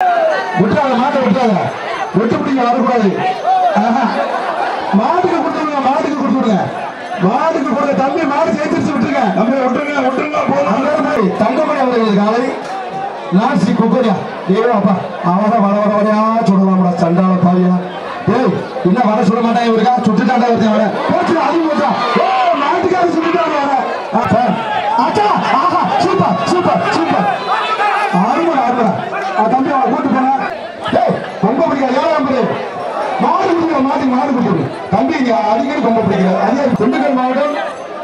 விட்டுறாத மாட்டை விட்டுறாத வெட்டு பிடிக்க வரக்கூடாது மாட்டுக்கு கொடுத்துருங்க மாட்டுக்கு கொடுத்துருங்க மாட்டுக்கு கொடுங்க தம்பி மாடு சேர்த்து விட்டுருங்க தம்பி விட்டுருங்க விட்டுருங்க போதும் தங்கமணி அவர்கள் காலை நாசி குக்கரியா ஏவோ அப்பா அவதான் வர வர வரையா சொல்லலாம்டா சண்டால பாவியா ஏய் இன்னும் வர சொல்ல மாட்டேன் இவருக்கா சுட்டுட்டாண்டா வருது அவரை போச்சு அது போச்சா ஓ மாட்டுக்கார சுட்டுட்டாங்க வர ஆச்சா ஆஹா சூப்பர் சூப்பர் சூப்பர் ஆறுமடா ஆறுமடா தம்பி அவனை கூட்டு போனா ஏய் ரொம்ப பிடிக்காது ஏழாம் பேரு மாடு குடிக்கிற மாட்டுக்கு மாடு குடிக்கிறது தம்பி இங்க அடிக்கடி ரொம்ப பிடிக்கிறார் அதே திண்டுக்கல் மாவட்டம்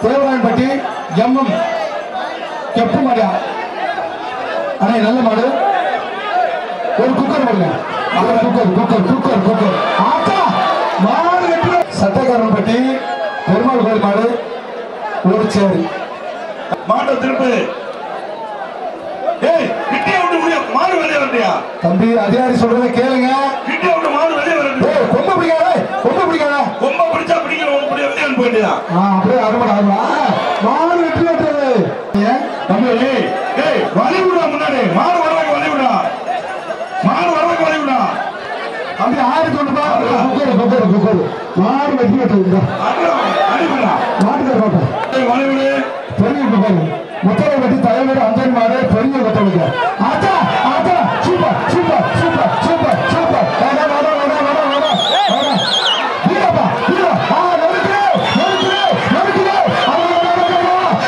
தேவராயன்பட்டி எம்எம் கெப்பு மாடியா அண்ணே நல்ல மாடு ஒரு குக்கர் போடுங்க குக்கர் குக்கர் குக்கர் குக்கர் ஆத்தா மாடு சட்டக்காரன் பட்டி பெருமாள் கோயில் மாடு ஒரு சேரு மாட்டை திருப்பு ஏய் கிட்டியா விட்டு முடிய மாடு வெளியே வரட்டியா தம்பி அதிகாரி சொல்றதை கேளுங்க கிட்டியா விட்டு மாடு வெளியே வரட்டு ஏய் கொம்ப பிடிக்காத கொம்ப பிடிக்காத கொம்ப பிடிச்சா பிடிக்கல உங்க வெளியே அனுப்ப வேண்டியதா அப்படியே அருமடா மாடு வெற்றி வெட்டுறது தம்பி ஏய் வழி விடா முன்னாடி மாடு வரவங்க வழி விடா மாடு வரவங்க வழி விடா தம்பி 1001 குக்கர் குக்கர் குக்கர் மாடு வெற்றி வெட்டுறது அடிப்படா மாட்டுக்கார மாட்டேன் வழி விடு பெரிய குக்கர் முத்தரை வெட்டி தலைவர் அஞ்சன் மாடு பெரிய கொத்தவங்க ஆச்சா ஆச்சா super super super super super வாடா வாடா வாடா வாடா வாடா வாடா வீரப்பா வீரா நெருக்குது நெருக்குது நெருக்குது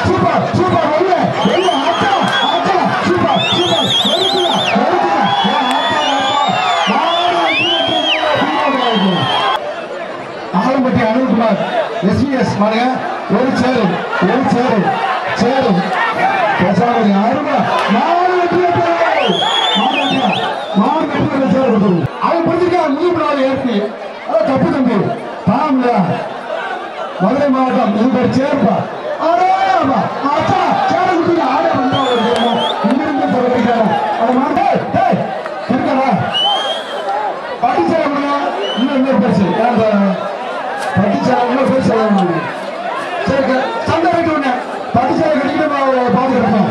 சூப்பர் சூப்பர் வெளியே வெளியே ஆச்சா ஆச்சா சூப்பர் சூப்பர் நெருக்குது நெருக்குது ஆலம்பட்டி அனில்குமார் எஸ்விஎஸ் மாடுங்க ஒரு சேரு சேரு பேசாமல் யாருமா மாடு வெற்றி அவன் பிடிச்சிருக்கா முதுகு நாள் ஏற்பி தப்பு தம்பி பாம்ல மதுரை மாவட்டம் இது ஒரு சேர்ப்பா ஆச்சா சேர குட்டி ஆட வந்தா இங்கிருந்து சொல்லிருக்காரு அது மாடு இருக்காரா பட்டி சேர முடியும் இன்னும் பேசு பட்டி சேர இன்னும் பேர் சொல்ல சரி சண்டை வைக்க உடனே பட்டிசாலை கட்டிக்கிட்டு பாத்துக்கிறோம்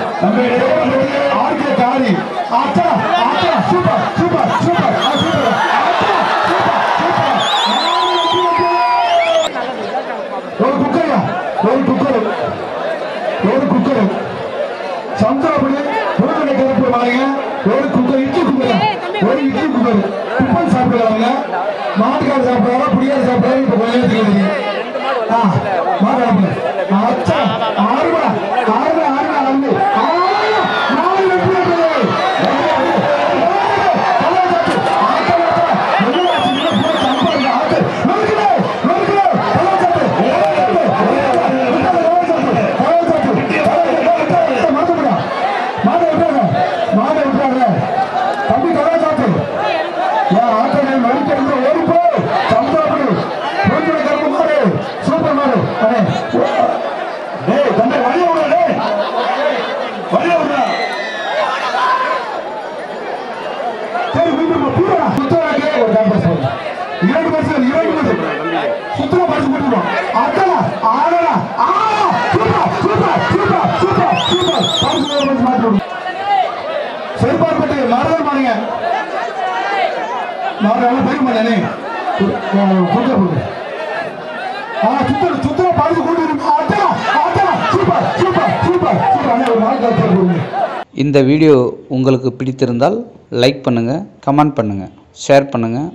ஆர்கே காரி ஆச்சா ஆச்சா சூப்பர் சூப்பர் சூப்பர் சூப்பர் ஒரு குக்கரையா ஒரு குக்கர் ஒரு குக்கர் சந்திரபடி புதுக்கடை கருப்பு வாங்க ஒரு குக்கர் இட்லி குக்கர் ஒரு இட்லி குக்கர் டிஃபன் சாப்பிடுறாங்க மாட்டுக்கார சாப்பிடுறாங்க புடியாரு சாப்பிடுறாங்க இப்ப கொஞ்ச நேரத்துக்கு மாடு ஆச்சா ஆறுபா ஆறுபா ஆறுபா வந்து மாடு வெற்றி தம்பி கலா சாத்து ஆட்டை மறுக்கிறது ஓடிப்போ சந்திரபடி புதுக்கடை கருப்பு மாடு சூப்பர் மாடு டேய் தம்பி வழிய விடா டேய் வழிய விடா சரி மீண்டும் பூரா சுத்தராக்கே ஒரு கேம்பஸ் போடு 2 பர்சன்ட் சுத்தரா பரிசு கொடுத்துருவோம் அத்தனா ஆடனா super super super super super பரிசு மாற்றி சரிபார்பட்டு மாடவர் மாடுங்க மாடவர் பெரிய மாடனே கொஞ்சம் போடு சுத்தர பரிசு கொடுத்துருவோம் அத்தனா அத்தனா சூப்பர் சூப்பர் சூப்பர் சூப்பர் ஒரு நாள் கொடுங்க. இந்த வீடியோ உங்களுக்கு பிடித்திருந்தால் லைக் பண்ணுங்கள், கமெண்ட் பண்ணுங்கள், ஷேர் பண்ணுங்கள்.